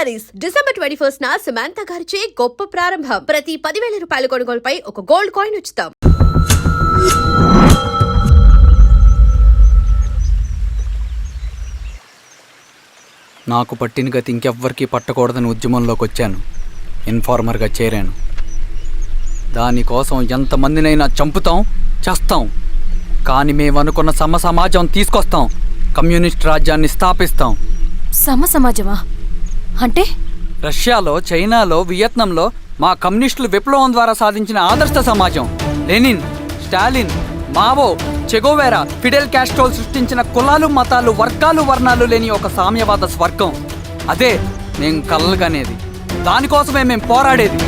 Saris December 21 Samantha గారిచే గొప్ప ప్రారంభం. ప్రతి 10,000 రూపాయల కొనుగోలుపై ఒక గోల్డ్ కాయిన్ ఉచితం. నాకు పట్టిన గతి ఇంకెవ్వరికీ పట్టకూడదని ఉద్యమంలోకి వచ్చాను. ఇన్ఫార్మర్గా చేరాను. దానికోసం ఎంతమందినైనా చంపుతాం, చేస్తాం. కానీ మేమనుకున్న సమాజం తీసుకొస్తాం. కమ్యూనిస్ట్ రాజ్యాన్ని స్థాపిస్తాం. సమాజమా అంటే? రష్యాలో, చైనాలో, వియత్నంలో మా కమ్యూనిస్టులు విప్లవం ద్వారా సాధించిన ఆదర్శ సమాజం. Lenin, Stalin, Mao, Che Guevara, Fidel క్యాస్ట్రోల్ సృష్టించిన కులాలు, మతాలు, వర్గాలు, వర్ణాలు లేని ఒక సామ్యవాద స్వర్గం. అదే నేను కలలుగనేది. దానికోసమే మేము పోరాడేది.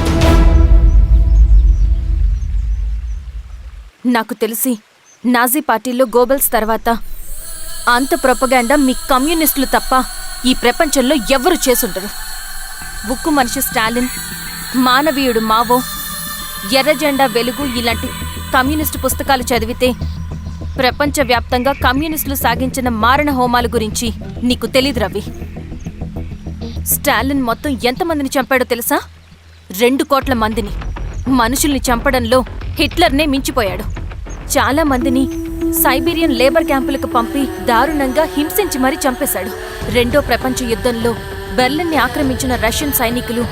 నాకు తెలిసి నాజీ పార్టీలో గోబెల్స్ తర్వాత అంత ప్రొపగాండా మీ కమ్యూనిస్టులు తప్ప ఈ ప్రపంచంలో ఎవ్వరూ చేసుండరు. ఉక్కు మనిషి స్టాలిన్, మానవీయుడు మావో, ఎర్రజెండా వెలుగు ఇలాంటి కమ్యూనిస్టు పుస్తకాలు చదివితే ప్రపంచవ్యాప్తంగా కమ్యూనిస్టులు సాగించిన మారణ హోమాల గురించి నీకు తెలీదు రవి. స్టాలిన్ మొత్తం ఎంతమందిని చంపాడో తెలుసా? 2 కోట్ల మందిని. మనుషుల్ని చంపడంలో హిట్లర్నే మించిపోయాడు. చాలా మందిని సైబీరియన్ లేబర్ క్యాంపులకు పంపి దారుణంగా హింసించి మరీ చంపేశాడు. 2వ ప్రపంచ యుద్ధంలో బెర్లిన్ని ఆక్రమించిన రష్యన్ సైనికులు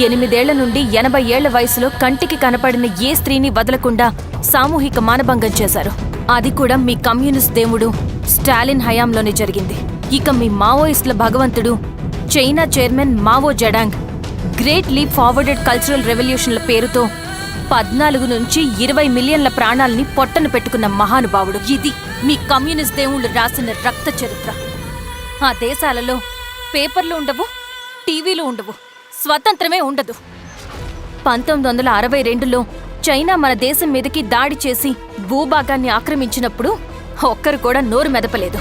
8 ఏళ్ల నుండి 80 ఏళ్ల వయసులో కంటికి కనపడిన ఏ స్త్రీని వదలకుండా సామూహిక మానభంగం చేశారు. అది కూడా మీ కమ్యూనిస్ట్ దేవుడు స్టాలిన్ హయాంలోనే జరిగింది. ఇక మీ మావోయిస్టుల భగవంతుడు China chairman Mao Zedong great leap forwarded cultural రెవల్యూషన్ల పేరుతో 14 నుంచి 20 మిలియన్ల ప్రాణాలని పొట్టను పెట్టుకున్న మహానుభావుడు. ఇది మీ కమ్యూనిస్ట్ దేవుళ్ళు రాసిన రక్త చరిత్ర. ఆ దేశాలలో పేపర్లు ఉండవు, టీవీలు ఉండవు, స్వతంత్రమే ఉండదు. 1962లో చైనా మన దేశం మీదకి దాడి చేసి భూభాగాన్ని ఆక్రమించినప్పుడు ఒక్కరు కూడా నోరు మెదపలేదు.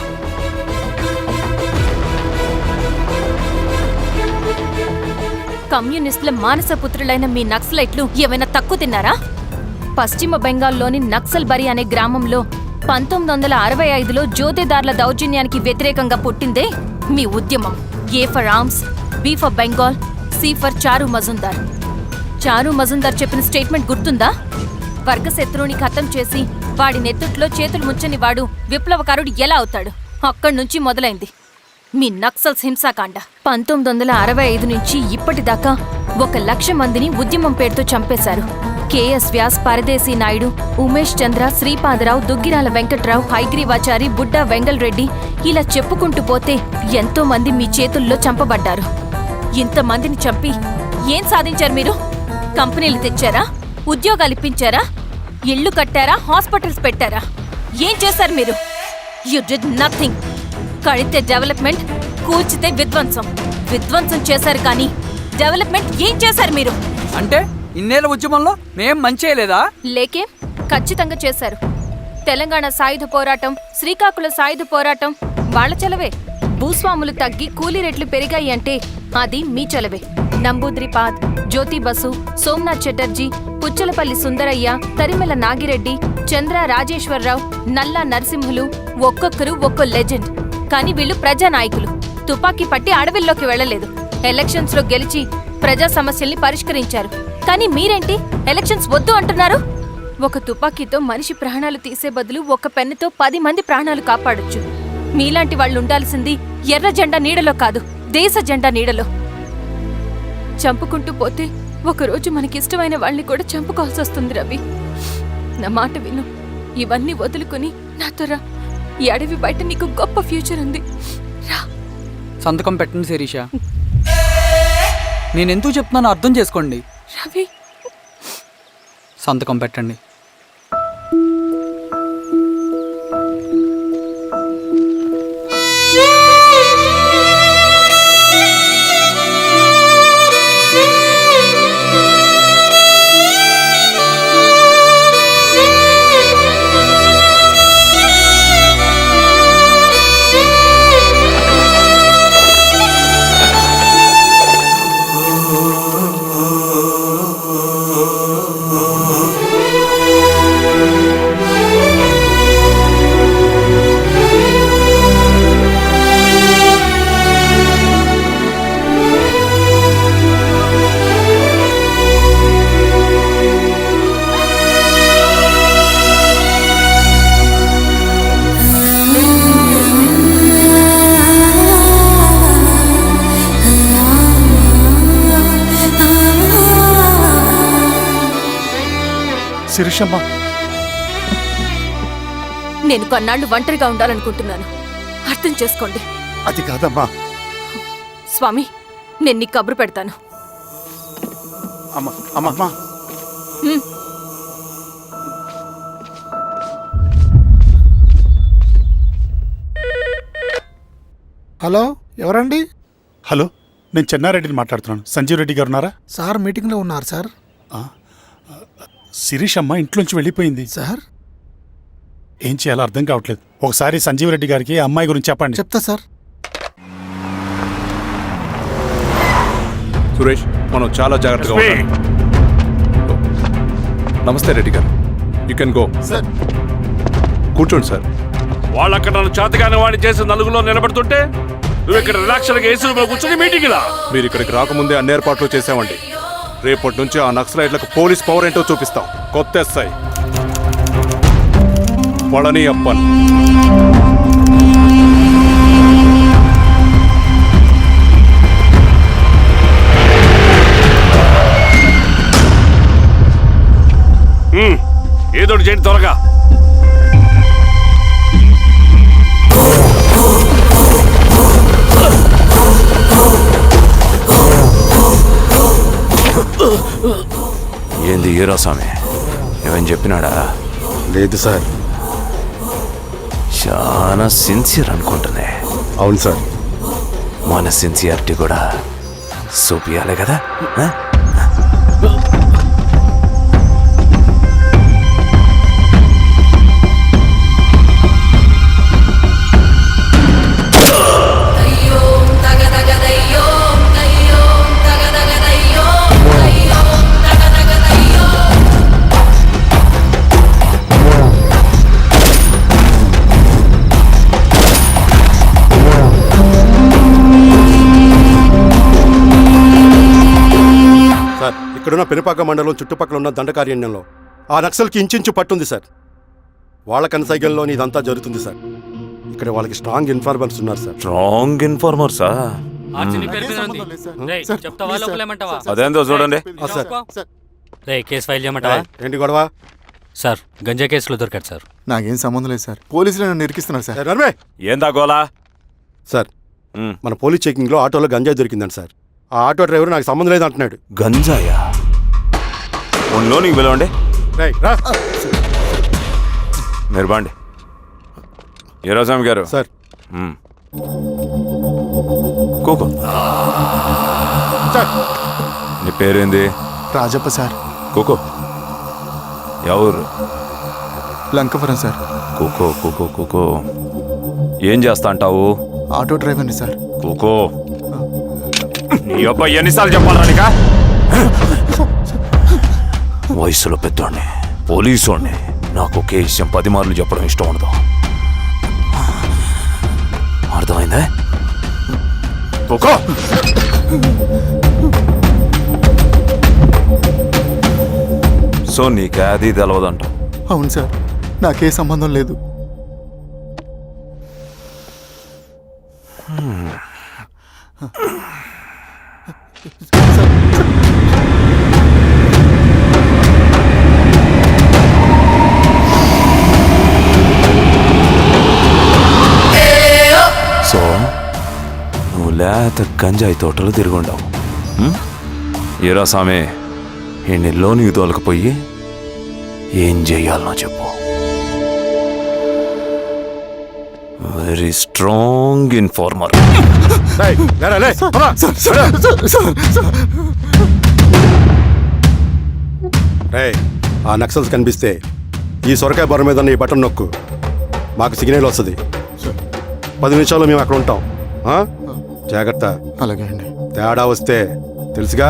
కమ్యూనిస్టుల మానసపుత్రులైన మీ నక్సలైట్లు ఏమైనా తక్కువ తిన్నారా? పశ్చిమ బెంగాల్లోని నక్సల్బరి అనే గ్రామంలో 1965లో జోతేదార్ల దౌర్జన్యానికి వ్యతిరేకంగా పుట్టిందే మీ ఉద్యమం. A for arms, B for Bengal, C for Charu Majumdar. చారు మజుందార్ చెప్పిన స్టేట్మెంట్ గుర్తుందా? వర్గశత్రువుని ఖతం చేసి వాడి నెత్తుట్లో చేతులు ముంచని వాడు విప్లవకారుడు ఎలా అవుతాడు? అక్కడ్నుంచి మొదలైంది మీ నక్సల్స్ హింసాకాండ. 1965 నుంచి ఇప్పటిదాకా 1,00,000 మందిని ఉద్యమం పేరుతో చంపేశారు. కేఎస్ వ్యాస్, పరదేశీ నాయుడు, ఉమేష్ చంద్ర, శ్రీపాదరావు, దుగ్గిరాల వెంకట్రావు, హైగ్రీవాచారి, బుడ్డా వెంగల్ రెడ్డి ఇలా చెప్పుకుంటూ పోతే ఎంతో మంది మీ చేతుల్లో చంపబడ్డారు. ఇంతమందిని చంపి ఏం సాధించారు మీరు? కంపెనీలు తెచ్చారా? ఉద్యోగాలు ఇప్పించారా? ఇళ్లు కట్టారా? హాస్పిటల్స్ పెట్టారా? ఏం చేశారు మీరు? You did nothing. కడితే డెవలప్మెంట్, కూల్చితే విధ్వంసం. విధ్వంసం చేశారు కానీ డెవలప్మెంట్ ఏం చేశారు మీరు? అంటే ఇన్నేళ్ల ఉద్యమంలో మేం మంచేయలేదా? లేకే, ఖచ్చితంగా చేశారు. తెలంగాణ సాయుధ పోరాటం, శ్రీకాకుళ సాయుధ పోరాటం వాళ్ల చలవే. భూస్వాములు తగ్గి కూలీ రేట్లు పెరిగాయి అంటే అది మీ చలవే. నంబూద్రిపాద్, జ్యోతి బసు, సోమనాథ్ చటర్జీ, పుచ్చలపల్లి సుందరయ్య, తరిమెల నాగిరెడ్డి, చంద్ర రాజేశ్వరరావు, నల్లా నరసింహులు ఒక్కొక్కరు ఒక్కో లెజెండ్. కానీ వీళ్ళు ప్రజానాయకులు. తుపాకీ పట్టి అడవిల్లోకి వెళ్లలేదు. ఎలక్షన్స్ లో గెలిచి ప్రజా సమస్యల్ని పరిష్కరించారు. కానీ మీరేంటి ఎలక్షన్స్ వద్దు అంటున్నారు? ఒక తుపాకీతో మనిషి ప్రాణాలు తీసే బదులు ఒక పెన్నుతో 10 మంది ప్రాణాలు కాపాడొచ్చు. మీలాంటి వాళ్ళు ఉండాల్సింది ఎర్ర జెండా నీడలో కాదు, దేశ జెండా నీడలో. చంపుకుంటూ పోతే ఒకరోజు మనకిష్టమైన వాళ్ళని కూడా చంపుకోవాల్సి వస్తుంది రవి. నా మాట విను. ఇవన్నీ వదులుకుని నాతో రా. ఈ అడవి బయట నీకు గొప్ప ఫ్యూచర్ ఉంది. రా. సంతకం పెట్టండి శిరీష. నేనెందుకు చెప్తున్నానో అర్థం చేసుకోండి. రవి, సంతకం పెట్టండి. శిరీషమ్మ. నేను కొన్నాళ్ళు ఒంటరిగా ఉండాలనుకుంటున్నాను, అర్థం చేసుకోండి. అది కాదమ్మా. స్వామి, నేను నీకు కబురు పెడతాను. అమ్మా హలో, ఎవరండి? హలో, నేను చెన్నారెడ్డిని మాట్లాడుతున్నాను. సంజీవ్ రెడ్డి గారు ఉన్నారా? సార్ మీటింగ్లో ఉన్నారు సార్. శిరీషమ్మ ఇంట్లోంచి వెళ్ళిపోయింది సార్ ఏం చేయాలో అర్థం కావట్లేదు. ఒకసారి సంజీవ్ రెడ్డి గారికి అమ్మాయి గురించి చెప్పండి. చెప్తా సార్. సురేష్, మనం చాలా జాగ్రత్తగా ఉండాలి. నమస్తే రెడ్డి గారు, యూ కెన్ గో. సార్ కూర్చోండి సార్. వాళ్ళక్కడ నన్ను చేతగానే వాడిని చేసి నలుగులో నిలబడుతుంటే నువ్వు ఇక్కడ రిలాక్స్గా ఏసీ రూమ్లో కూర్చొని మీటింగ్ లా. మీరు ఇక్కడికి రాకముందే అన్ని ఏర్పాట్లు చేసామండి. రేపటి నుంచి ఆ నక్సలైట్లకు పోలీస్ పవర్ ఏంటో చూపిస్తాం. కొత్త ఎస్ఐ పళని అప్పన్. ఏదోటి చేయండి త్వరగా. ఏంది హీరోస్వామి, ఏమని చెప్పినాడా? లేదు సార్. చాలా సిన్సియర్ అనుకుంటుంది. అవును సార్. మన సిన్సియారిటీ కూడా చూపియాలి కదా. ఆ? సార్, ఇక్కడున్న పెనుపాక మండలం చుట్టుపక్కల ఉన్న దండకారణ్యంలో ఆ నక్సల్కి ఇంచుంచు పట్టుంది సార్. వాళ్ళ కనసైగల్లోని ఇదంతా జరుగుతుంది సార్. ఇక్కడ వాళ్ళకి స్ట్రాంగ్ ఇన్ఫార్మర్స్ ఉన్నారు సార్. స్ట్రాంగ్ ఇన్ఫార్మర్సా? అదేందో చూడండి. కేసు ఫైల్ చేయమంటావా? ఏంటి గొడవ? సార్, గంజా కేసులో దొరికాడు సార్. నాకేం సంబంధం లేదు సార్. పోలీసులు నన్ను ఇరికిస్తున్నారు సార్. నర్మే ఏందా గోలా? సార్, మన పోలీస్ చెకింగ్లో ఆటోలో గంజాయి దొరికిందండి సార్. ఆ ఆటో డ్రైవర్ నాకు సంబంధం లేదు అంటున్నాడు. గంజాయా? ఒంట్లో నీకు పిలవండి. రేయ్, రా. మీరు బాండి. హీరోస్వామి గారు సార్, కూకో. సార్. నీ పేరేంది? రాజప్ప సార్. కూకో. ఎవరు? లంకపురం సార్. కూకో కూకో కూకో. ఏం చేస్తా అంటావు? ఆటో డ్రైవర్ని సార్. కూకో. నీ అబ్బాయి ఎన్నిసార్లు చెప్పాలా నీకా? వయసులో పెద్దోడిని, పోలీసోడిని, నాకు ఒకే విషయం 10 మార్లు చెప్పడం ఇష్టం ఉండదు. అర్థమైందా? కూకో. సో నీకే అది తెలవదంట? అవును సార్, నాకే సంబంధం లేదు. సో నువ్వు లేత గంజాయి తోటలు తిరుగుండవు. ఈరా సామే, ఈ నీకు తోలకపోయి ఏం చెయ్యాలనో చెప్పు. Very strong informer. రేయ్, లేరా, లే. అమ్మా. రేయ్, ఆ నక్సల్స్ కనిపిస్తే ఈ సొరకాయ బొర మీద ఈ బటన్ నొక్కు. మాకు సిగ్నల్ వస్తుంది. 10 నిమిషాల్లో మేము అక్కడ ఉంటాం. జాగ్రత్త. అలాగే అండి. తేడా వస్తే తెలుసుగా.